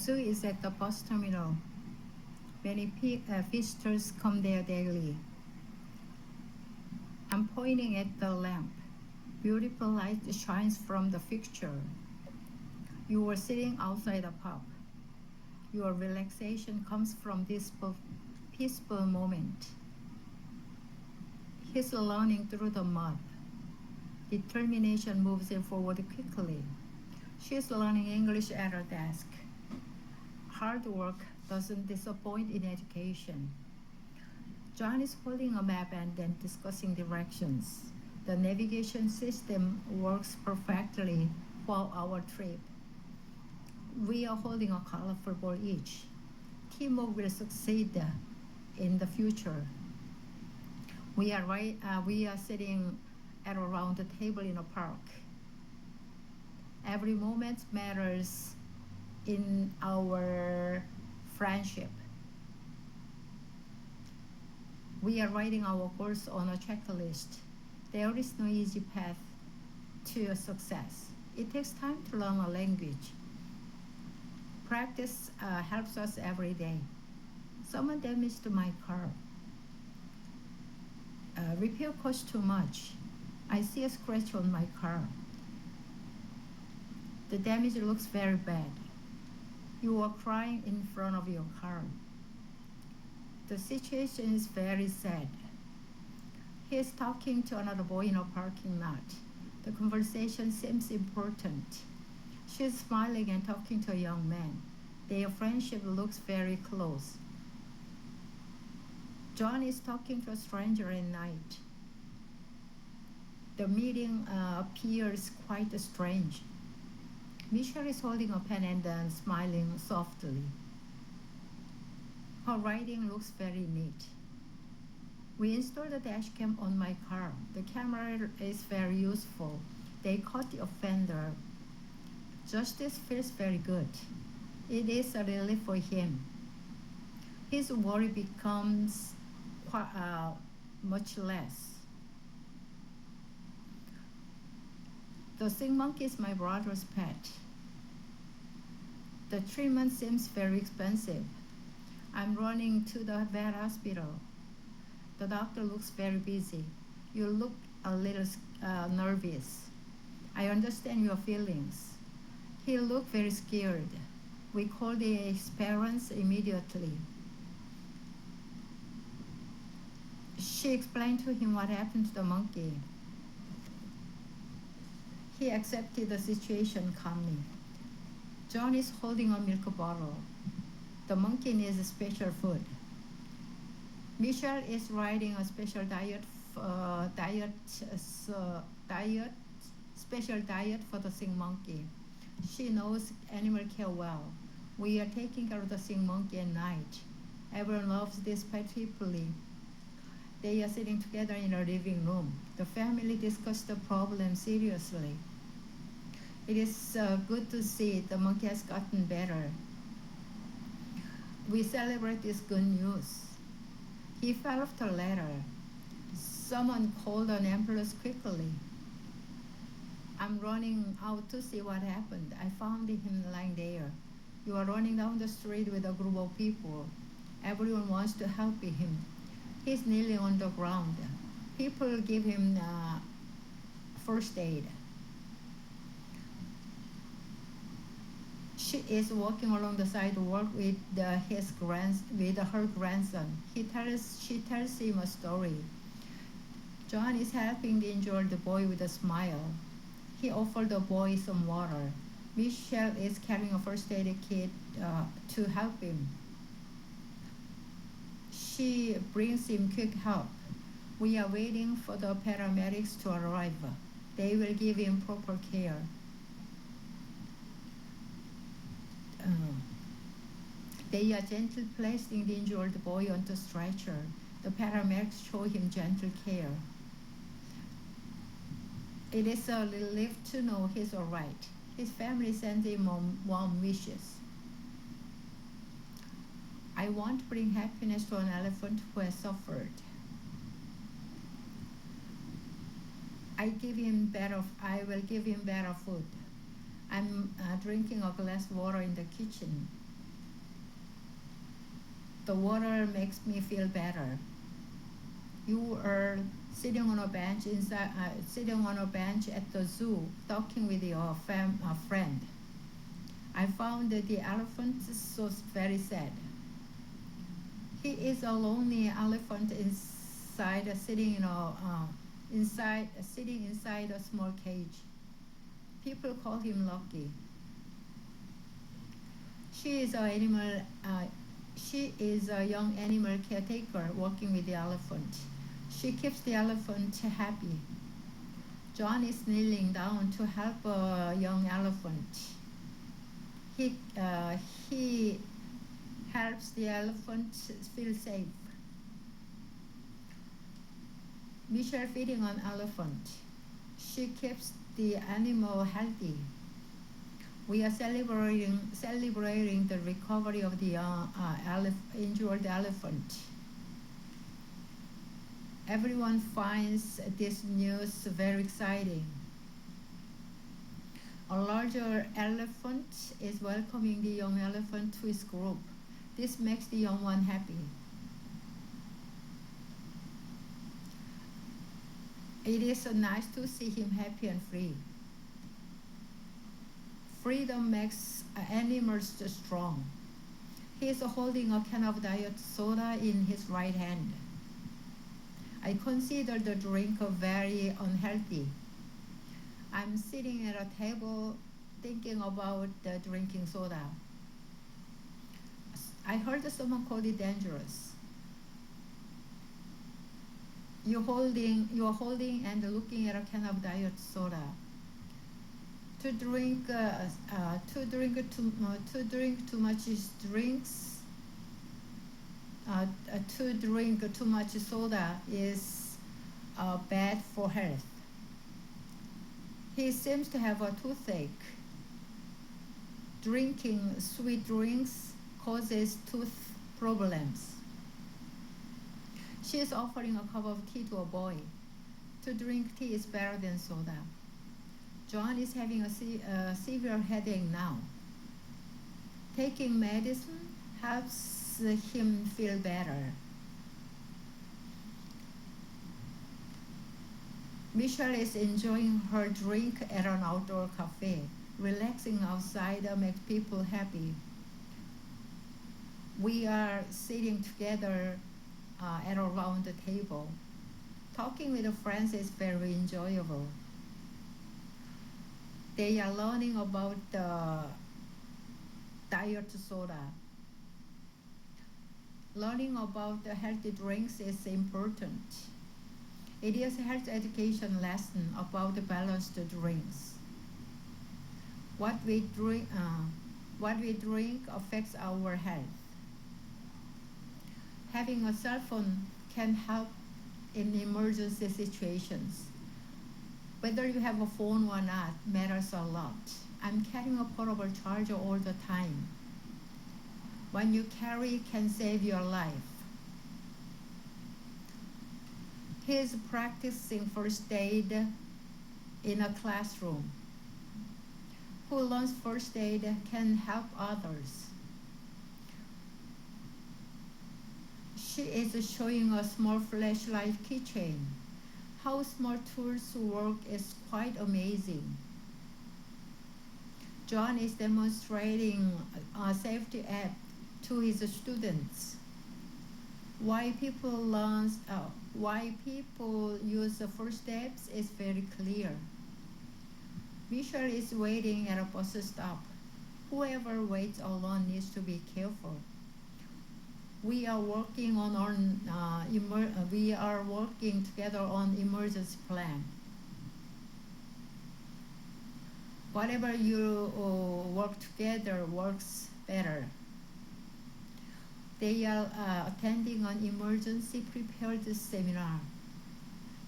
zoo is at the bus terminal. Many visitors come there daily. I'm pointing at the lamp. Beautiful light shines from the fixture. You are sitting outside the pub. Your relaxation comes from this peaceful moment. He's learning through the mud. Determination moves him forward quickly. She's learning English at her desk. Hard work doesn't disappoint in education. John is holding a map and then discussing directions. The navigation system works perfectly for our trip. We are holding a colorful ball each. Teamwork will succeed in the future. We are sitting at a round table in a park. Every moment matters in our friendship. We are writing our goals on a checklist. There is no easy path to success. It takes time to learn a language. Practice helps us every day. Someone damaged my car. Repair costs too much. I see a scratch on my car. The damage looks very bad. You are crying in front of your car. The situation is very sad. He is talking to another boy in a parking lot. The conversation seems important. She is smiling and talking to a young man. Their friendship looks very close. John is talking to a stranger at night. The meeting appears quite strange. Michelle is holding a pen and smiling softly. Her writing looks very neat. We installed a dash cam on my car. The camera is very useful. They caught the offender. Justice feels very good. It is a relief for him. His worry becomes much less. The sing monkey is my brother's pet. The treatment seems very expensive. I'm running to the vet hospital. The doctor looks very busy. You look a little nervous. I understand your feelings. He looked very scared. We called his parents immediately. She explained to him what happened to the monkey. He accepted the situation calmly. John is holding a milk bottle. The monkey needs special food. Michelle is writing a special special diet for the sing monkey. She knows animal care well. We are taking care of the sing monkey at night. Everyone loves this pet deeply. They are sitting together in a living room. The family discussed the problem seriously. It is good to see the monkey has gotten better. We celebrate this good news. He fell off the ladder. Someone called an ambulance quickly. I'm running out to see what happened. I found him lying there. You are running down the street with a group of people. Everyone wants to help him. He's nearly on the ground. People give him first aid. She is walking along the sidewalk with her grandson. She tells him a story. John is helping the injured boy with a smile. He offered the boy some water. Michelle is carrying a first aid kit to help him. She brings him quick help. We are waiting for the paramedics to arrive. They will give him proper care. They are gently placing the injured boy onto stretcher. The paramedics show him gentle care. It is a relief to know he's all right. His family sends him warm wishes. I want to bring happiness to an elephant who has suffered. I will give him better food. I'm drinking a glass of water in the kitchen. The water makes me feel better. You are sitting on a bench at the zoo, talking with your friend. I found that the elephant so very sad. He is a lonely elephant sitting inside a small cage. People call him Lucky. She is a young animal caretaker working with the elephant. She keeps the elephant happy. John is kneeling down to help a young elephant. He helps the elephant feel safe. Michelle feeding an elephant. She keeps the animal healthy. We are celebrating the recovery of the injured elephant. Everyone finds this news very exciting. A larger elephant is welcoming the young elephant to his group. This makes the young one happy. It is so nice to see him happy and free. Freedom makes animals strong. He is holding a can of diet soda in his right hand. I consider the drink very unhealthy. I'm sitting at a table thinking about drinking soda. I heard someone call it dangerous. You're holding and looking at a can of diet soda. To drink too much soda is bad for health. He seems to have a toothache. Drinking sweet drinks causes tooth problems. She is offering a cup of tea to a boy. To drink tea is better than soda. John is having a severe headache now. Taking medicine helps him feel better. Michelle is enjoying her drink at an outdoor cafe. Relaxing outside makes people happy. We are sitting together at a round table. Talking with friends is very enjoyable. They are learning about the diet soda. Learning about the healthy drinks is important. It is a health education lesson about the balanced drinks. What we drink affects our health. Having a cell phone can help in emergency situations. Whether you have a phone or not matters a lot. I'm carrying a portable charger all the time. One you carry can save your life. He is practicing first aid in a classroom. Who learns first aid can help others. She is showing a small flashlight keychain. How small tools work is quite amazing. John is demonstrating a safety app to his students. Why people use the first steps is very clear. Michelle is waiting at a bus stop. Whoever waits alone needs to be careful. We are working together on emergency plan. Whatever you work together works better. They are attending an emergency preparedness seminar.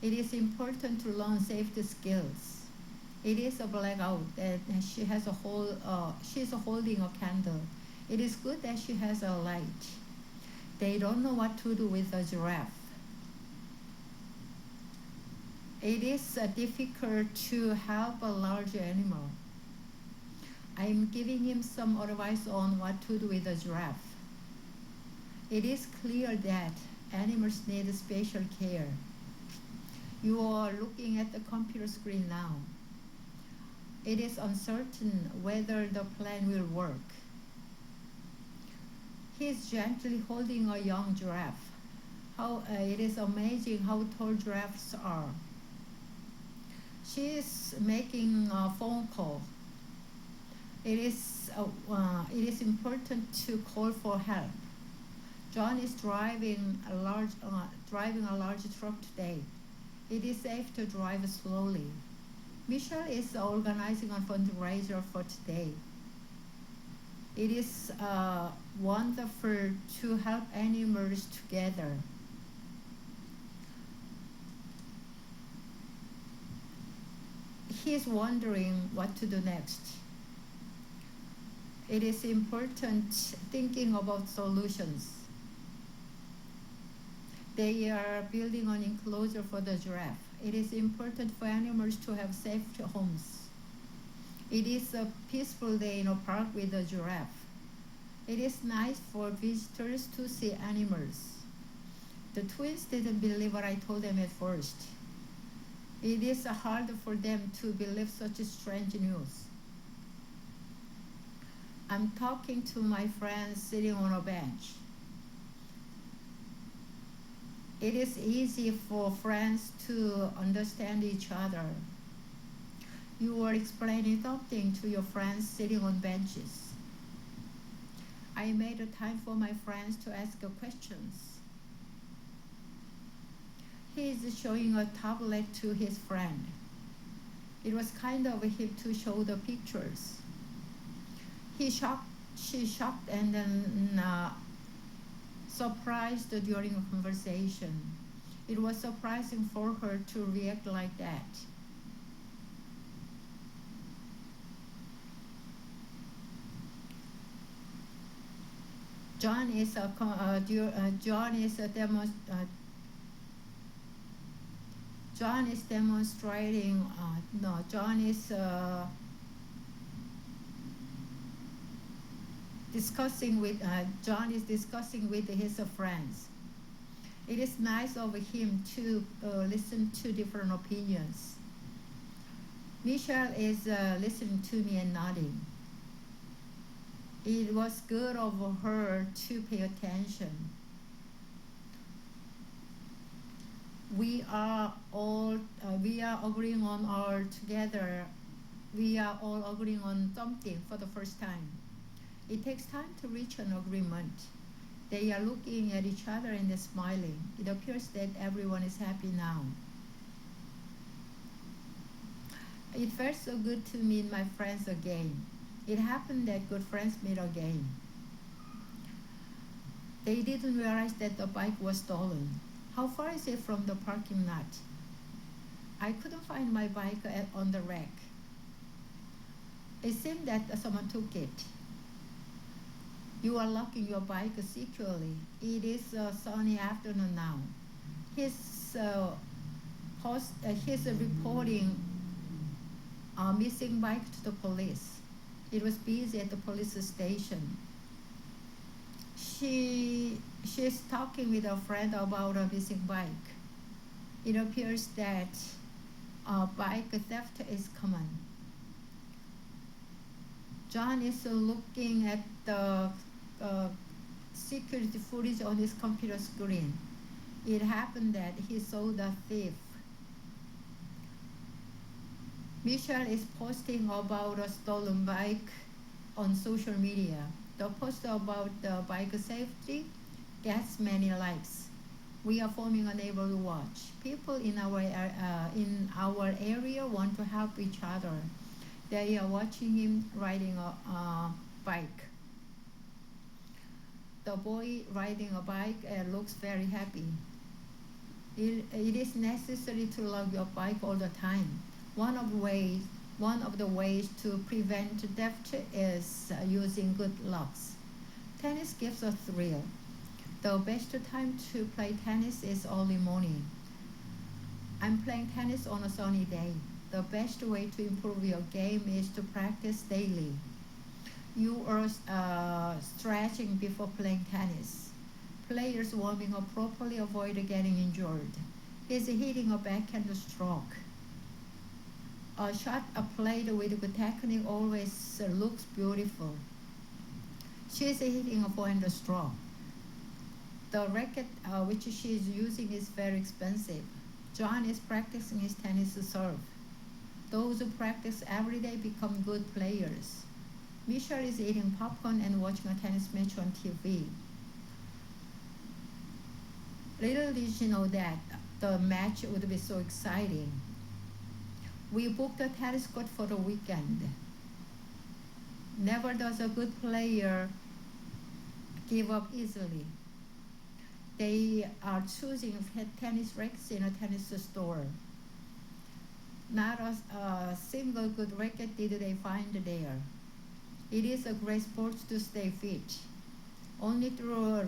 It is important to learn safety skills. It is a blackout and she is holding a candle. It is good that she has a light. They don't know what to do with a giraffe. It is difficult to help a large animal. I'm giving him some advice on what to do with a giraffe. It is clear that animals need special care. You are looking at the computer screen now. It is uncertain whether the plan will work. He is gently holding a young giraffe. It is amazing how tall giraffes are. She is making a phone call. It is important to call for help. John is driving a large truck today. It is safe to drive slowly. Michelle is organizing a fundraiser for today. It is wonderful to help animals together. He is wondering what to do next. It is important thinking about solutions. They are building an enclosure for the giraffe. It is important for animals to have safe homes. It is a peaceful day in a park with a giraffe. It is nice for visitors to see animals. The twins didn't believe what I told them at first. It is hard for them to believe such strange news. I'm talking to my friends sitting on a bench. It is easy for friends to understand each other. You are explaining something to your friends sitting on benches. I made a time for my friends to ask questions. He is showing a tablet to his friend. It was kind of him to show the pictures. She shocked and then surprised during a conversation. It was surprising for her to react like that. John is discussing with his friends. It is nice of him to listen to different opinions. Michelle is listening to me and nodding. It was good of her to pay attention. We are all agreeing on something for the first time. It takes time to reach an agreement. They are looking at each other and smiling. It appears that everyone is happy now. It felt so good to meet my friends again. It happened that good friends meet again. They didn't realize that the bike was stolen. How far is it from the parking lot? I couldn't find my bike on the rack. It seemed that someone took it. You are locking your bike securely. It is a sunny afternoon now. He's reporting a missing bike to the police. It was busy at the police station. She's talking with a friend about a missing bike. It appears that bike theft is common. John is looking at the security footage on his computer screen. It happened that he saw the thief. Michelle is posting about a stolen bike on social media. The post about the bike safety gets many likes. We are forming a neighborhood watch. People in our area want to help each other. They are watching him riding a bike. The boy riding a bike looks very happy. It is necessary to love your bike all the time. One of the ways to prevent theft is using good locks. Tennis gives a thrill. The best time to play tennis is early morning. I'm playing tennis on a sunny day. The best way to improve your game is to practice daily. You are stretching before playing tennis. Players warming up properly avoid getting injured. He's hitting a backhand stroke. A shot played with good technique always looks beautiful. She's hitting a forehand stroke. The racket which she is using is very expensive. John is practicing his tennis serve. Those who practice every day become good players. Michelle is eating popcorn and watching a tennis match on TV. Little did she know that the match would be so exciting. We booked a tennis court for the weekend. Never does a good player give up easily. They are choosing tennis rackets in a tennis store. Not a single good racket did they find there. It is a great sport to stay fit. Only through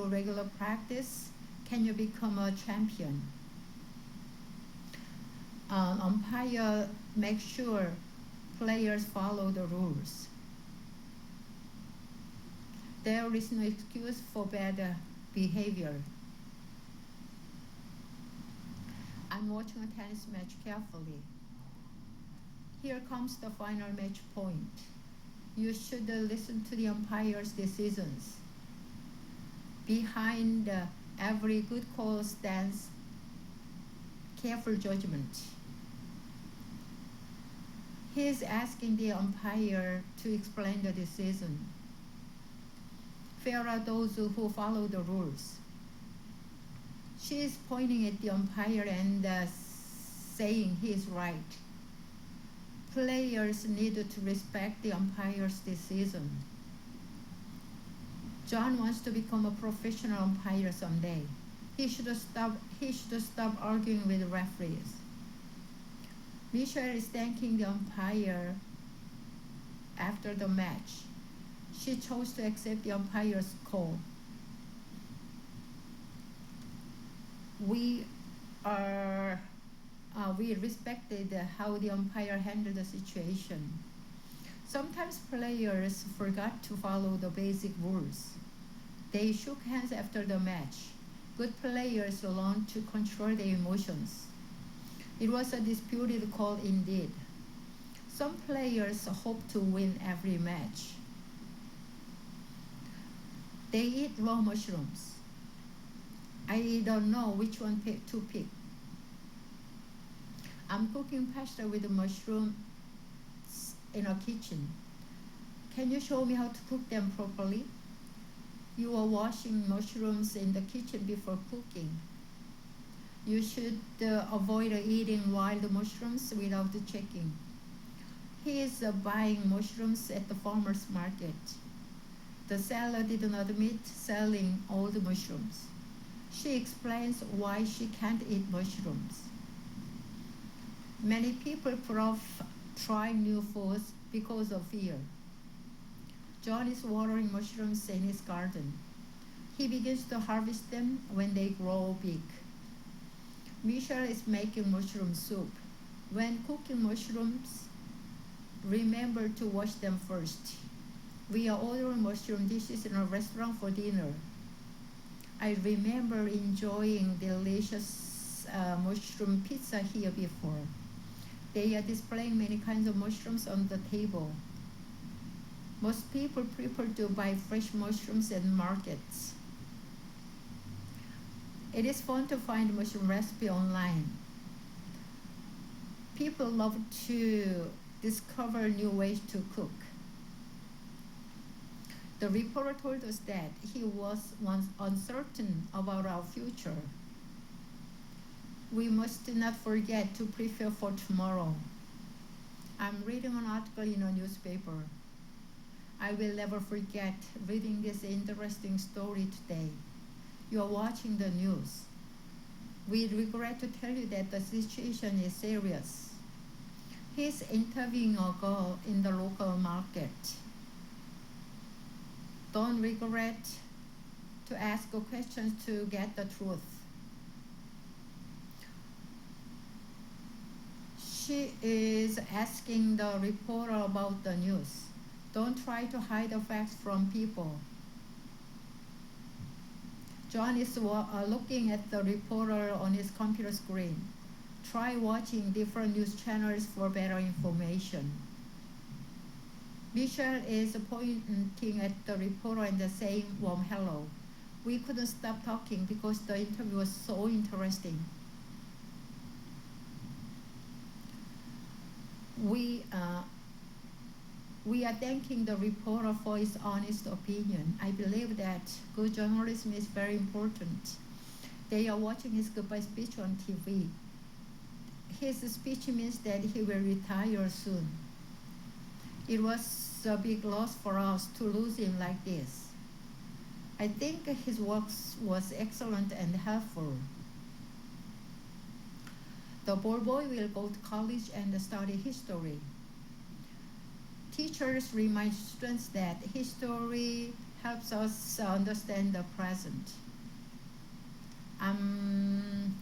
regular practice can you become a champion. An umpire makes sure players follow the rules. There is no excuse for bad behavior. I'm watching a tennis match carefully. Here comes the final match point. You should listen to the umpire's decisions. Behind every good call stands careful judgment. He is asking the umpire to explain the decision. Fair are those who follow the rules. She is pointing at the umpire and saying he is right. Players need to respect the umpire's decision. John wants to become a professional umpire someday. He should stop arguing with referees. Michelle is thanking the umpire after the match. She chose to accept the umpire's call. We respected how the umpire handled the situation. Sometimes players forgot to follow the basic rules. They shook hands after the match. Good players learn to control their emotions. It was a disputed call indeed. Some players hope to win every match. They eat raw mushrooms. I don't know which one to pick. I'm cooking pasta with mushrooms in a kitchen. Can you show me how to cook them properly? You are washing mushrooms in the kitchen before cooking. You should avoid eating wild mushrooms without checking. He is buying mushrooms at the farmer's market. The seller did not admit selling old mushrooms. She explains why she can't eat mushrooms. Many people put off trying new foods because of fear. John is watering mushrooms in his garden. He begins to harvest them when they grow big. Michelle is making mushroom soup. When cooking mushrooms, remember to wash them first. We are ordering mushroom dishes in a restaurant for dinner. I remember enjoying delicious mushroom pizza here before. They are displaying many kinds of mushrooms on the table. Most people prefer to buy fresh mushrooms at markets. It is fun to find mushroom recipe online. People love to discover new ways to cook. The reporter told us that he was once uncertain about our future. We must not forget to prepare for tomorrow. I'm reading an article in a newspaper. I will never forget reading this interesting story today. You are watching the news. We regret to tell you that the situation is serious. He's interviewing a girl in the local market. Don't regret to ask questions to get the truth. She is asking the reporter about the news. Don't try to hide the facts from people. John is looking at the reporter on his computer screen. Try watching different news channels for better information. Michelle is pointing at the reporter and saying warm hello. We couldn't stop talking because the interview was so interesting. We are thanking the reporter for his honest opinion. I believe that good journalism is very important. They are watching his goodbye speech on TV. His speech means that he will retire soon. It was a big loss for us to lose him like this. I think his work was excellent and helpful. The ball boy will go to college and study history. Teachers remind students that history helps us understand the present. I'm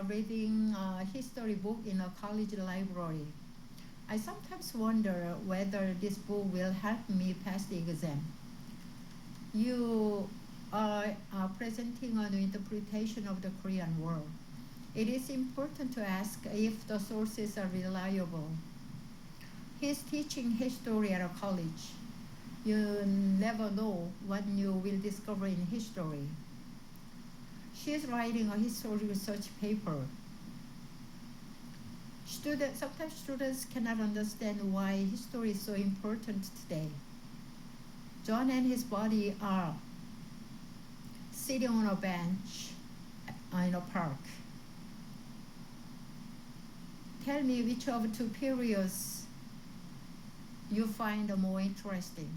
reading a history book in a college library. I sometimes wonder whether this book will help me pass the exam. You are presenting an interpretation of the Korean War. It is important to ask if the sources are reliable. He's teaching history at a college. You never know what you will discover in history. She's writing a history research paper. Sometimes students cannot understand why history is so important today. John and his buddy are sitting on a bench in a park. Tell me which of the two periods you find more interesting.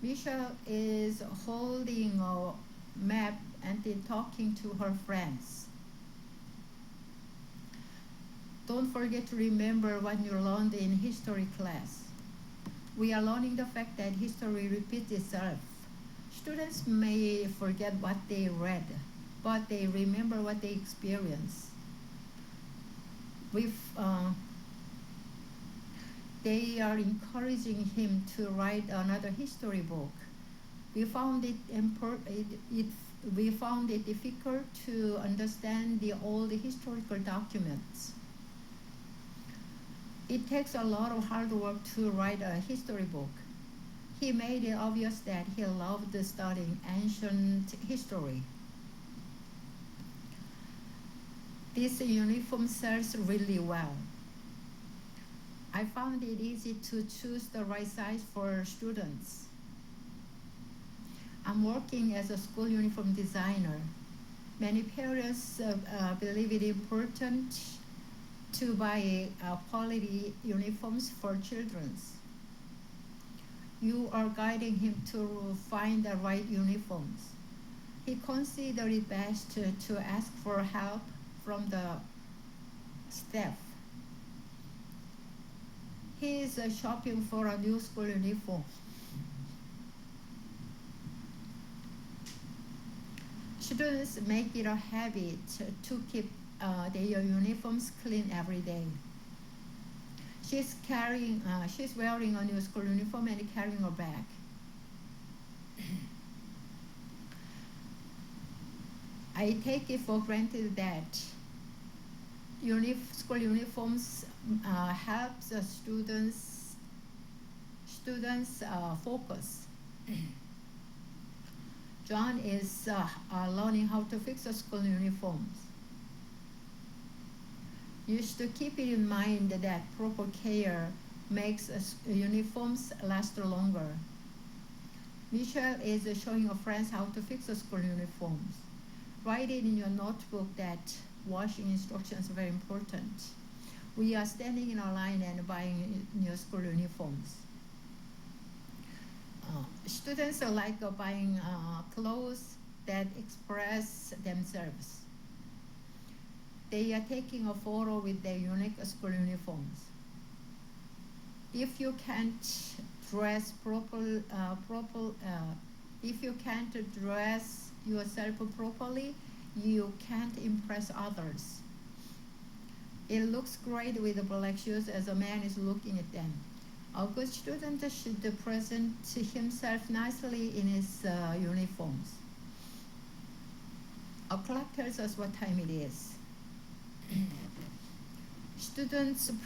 Michelle is holding a map and then talking to her friends. Don't forget to remember what you learned in history class. We are learning the fact that history repeats itself. Students may forget what they read, but they remember what they experienced. They are encouraging him to write another history book. We found it difficult to understand the old historical documents. It takes a lot of hard work to write a history book. He made it obvious that he loved studying ancient history. This uniform sells really well. I found it easy to choose the right size for students. I'm working as a school uniform designer. Many parents believe it important to buy quality uniforms for children. You are guiding him to find the right uniforms. He considered it best to ask for help from the staff. He is shopping for a new school uniform. Students make it a habit to keep their uniforms clean every day. She's wearing a new school uniform and carrying a bag. I take it for granted that school uniforms help the students focus. John is learning how to fix the school uniforms. You should keep it in mind that proper care makes uniforms last longer. Michelle is showing her friends how to fix the school uniforms. Write it in your notebook that washing instructions are very important. We are standing in a line and buying new school uniforms. Students like buying clothes that express themselves. They are taking a photo with their unique school uniforms. If you can't dress if you can't dress yourself properly, you can't impress others. It looks great with the black shoes as a man is looking at them. A good student should present himself nicely in his uniforms. A clock tells us what time it is. Students should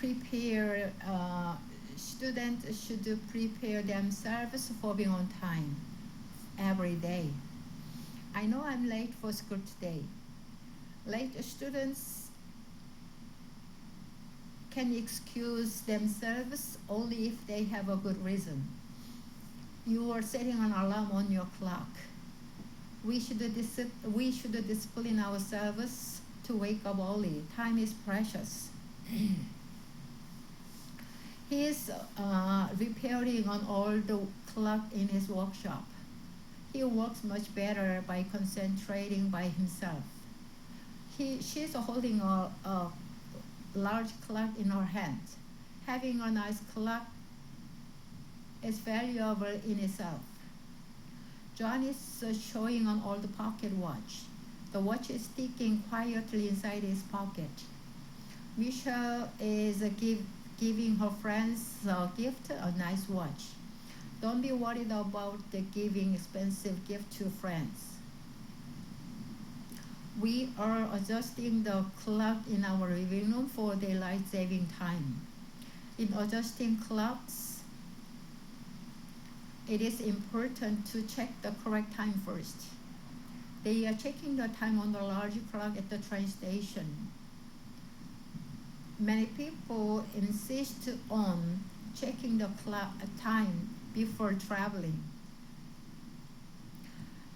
prepare themselves for being on time every day. I know I'm late for school today. Late students can excuse themselves only if they have a good reason. You are setting an alarm on your clock. We should discipline ourselves to wake up early. Time is precious. He is repairing an old clock in his workshop. He works much better by concentrating by himself. She's holding a large clock in her hand. Having a nice clock is valuable in itself. John is showing an old pocket watch. The watch is sticking quietly inside his pocket. Michelle is giving her friends a gift, a nice watch. Don't be worried about giving expensive gift to friends. We are adjusting the clock in our living room for daylight saving time. In adjusting clocks, it is important to check the correct time first. They are checking the time on the large clock at the train station. Many people insist on checking the time before traveling.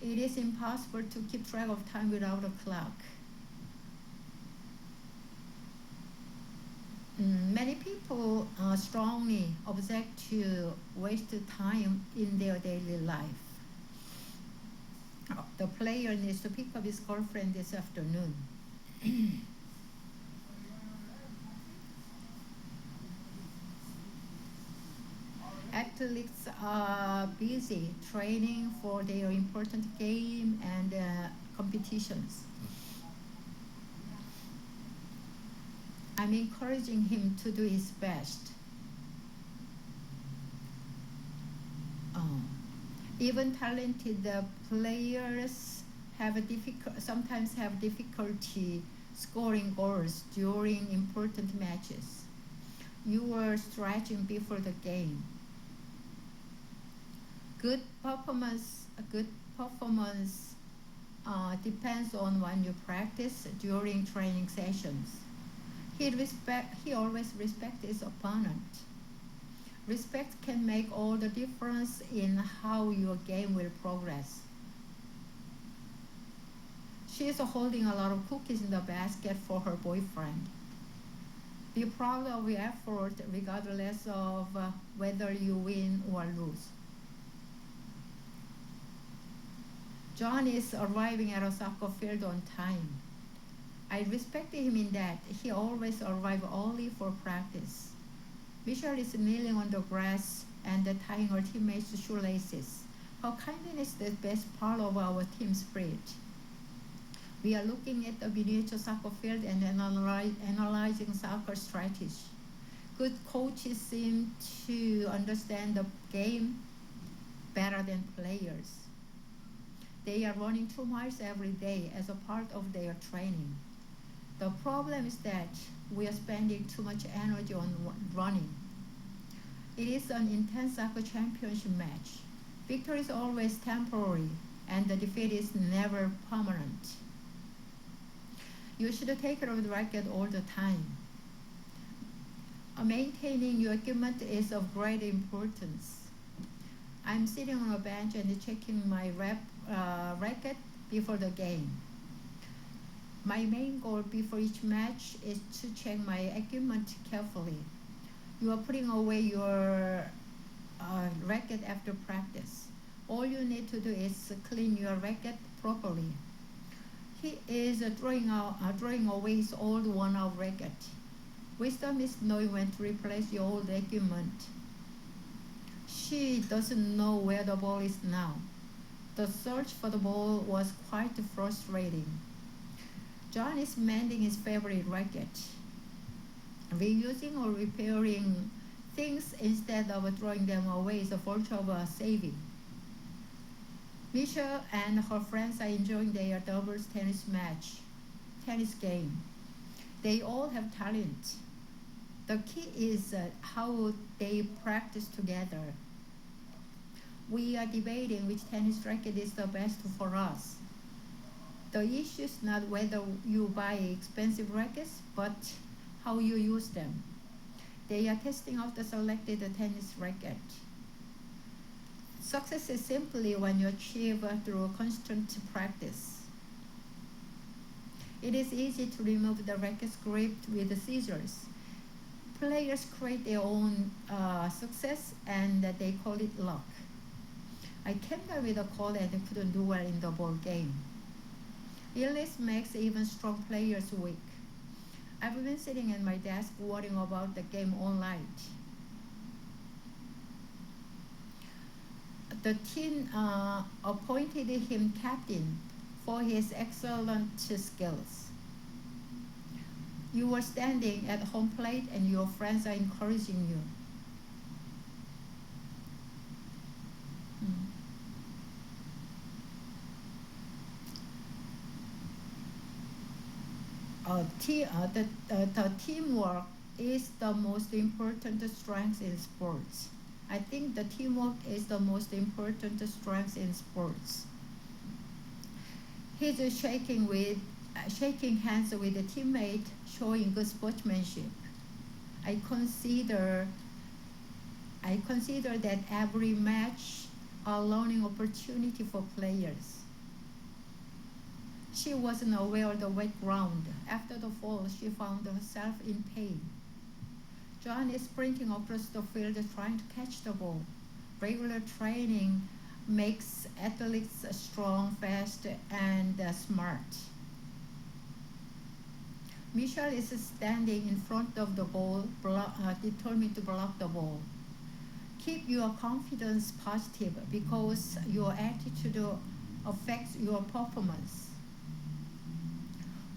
It is impossible to keep track of time without a clock. Many people strongly object to wasted time in their daily life. The player needs to pick up his girlfriend this afternoon. Athletes are busy training for their important game and competitions. I'm encouraging him to do his best. Even talented players sometimes have difficulty scoring goals during important matches. You are stretching before the game. Good performance depends on when you practice during training sessions. He always respects his opponent. Respect can make all the difference in how your game will progress. She is holding a lot of cookies in the basket for her boyfriend. Be proud of your effort regardless of whether you win or lose. John is arriving at a soccer field on time. I respect him in that he always arrives early for practice. Michelle is kneeling on the grass and tying her teammates' shoelaces. Her kindness is the best part of our team spirit. We are looking at the miniature soccer field and analyzing soccer strategy. Good coaches seem to understand the game better than players. They are running 2 miles every day as a part of their training. The problem is that we are spending too much energy on running. It is an intense soccer championship match. Victory is always temporary, and the defeat is never permanent. You should take care of the racket all the time. Maintaining your equipment is of great importance. I'm sitting on a bench and checking my racket before the game. My main goal before each match is to check my equipment carefully. You are putting away your racket after practice. All you need to do is clean your racket properly. He is throwing away his old worn-out racket. Wisdom is knowing when to replace your old equipment. She doesn't know where the ball is now. The search for the ball was quite frustrating. John is mending his favorite racket. Reusing or repairing things instead of throwing them away is a virtue of saving. Michelle and her friends are enjoying their doubles tennis game. They all have talent. The key is how they practice together. We are debating which tennis racket is the best for us. The issue is not whether you buy expensive rackets, but how you use them. They are testing out the selected tennis racket. Success is simply when you achieve through constant practice. It is easy to remove the racket's grip with the scissors. Players create their own success and they call it luck. I came there with a cold and couldn't do well in the ball game. Illness makes even strong players weak. I've been sitting at my desk worrying about the game all night. The team appointed him captain for his excellent skills. You are standing at home plate and your friends are encouraging you. The teamwork is the most important strength in sports. I think the teamwork is the most important strength in sports. He's shaking hands with a teammate, showing good sportsmanship. I consider that every match a learning opportunity for players. She wasn't aware of the wet ground. After the fall, she found herself in pain. John is sprinting across the field trying to catch the ball. Regular training makes athletes strong, fast, and smart. Michelle is standing in front of the ball, determined to block the ball. Keep your confidence positive because your attitude affects your performance.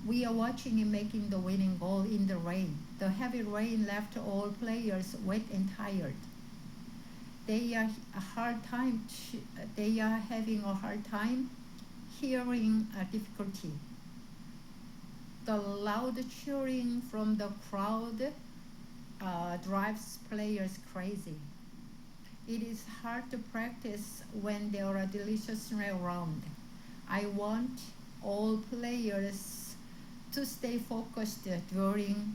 We are watching him making the winning goal in the rain. The heavy rain left all players wet and tired. They are having a hard time hearing difficulty. The loud cheering from the crowd drives players crazy. It is hard to practice when there are delicious rain around. I want all players to stay focused during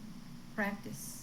practice.